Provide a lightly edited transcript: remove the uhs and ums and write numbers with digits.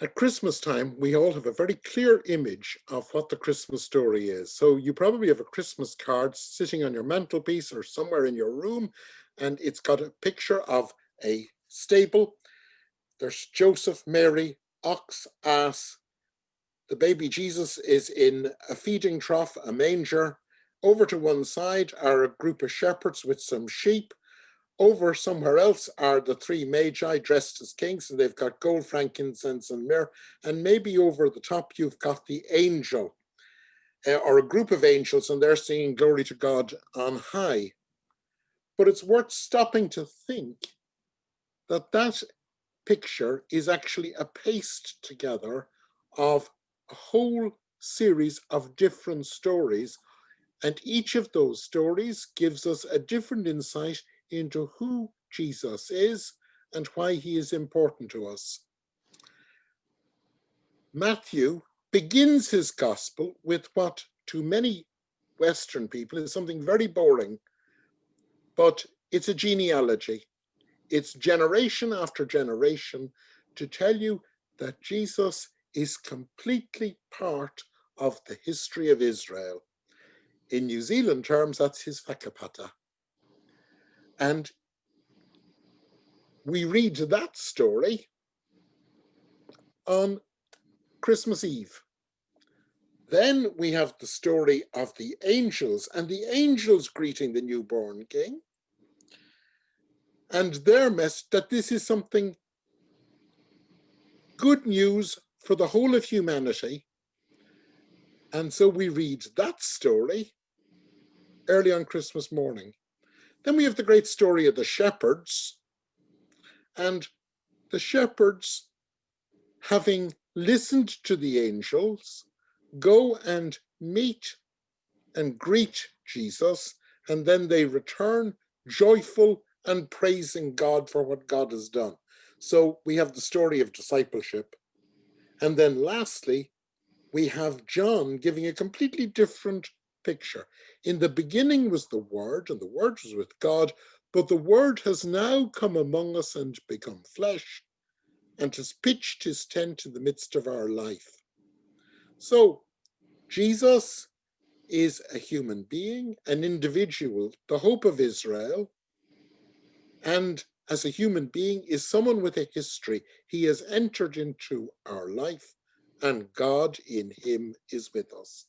At Christmas time, we all have a very clear image of what the Christmas story is. So you probably have a Christmas card sitting on your mantelpiece or somewhere in your room, and it's got a picture of a stable. There's Joseph, Mary, ox, ass. The baby Jesus is in a feeding trough, a manger. Over to one side are a group of shepherds with some sheep. Over somewhere else are the three magi dressed as kings, and they've got gold, frankincense, and myrrh. And maybe over the top, you've got the angel or a group of angels, and they're singing glory to God on high. But it's worth stopping to think that that picture is actually a paste together of a whole series of different stories. And each of those stories gives us a different insight into who Jesus is and why he is important to us. Matthew begins his gospel with what to many Western people is something very boring, but it's a genealogy. It's generation after generation to tell you that Jesus is completely part of the history of Israel. In New Zealand terms, that's his whakapata. And we read that story on Christmas Eve. Then we have the story of the angels and the angels greeting the newborn king. And their message that this is something good news for the whole of humanity. And so we read that story early on Christmas morning. Then we have the great story of the shepherds, and the shepherds, having listened to the angels, go and meet and greet Jesus, and then they return joyful and praising God for what God has done. So we have the story of discipleship. And then lastly, we have John giving a completely different picture. In the beginning was the Word, and the Word was with God, but the Word has now come among us and become flesh, and has pitched his tent in the midst of our life. So Jesus is a human being, an individual, the hope of Israel, and as a human being is someone with a history. He has entered into our life, and God in him is with us.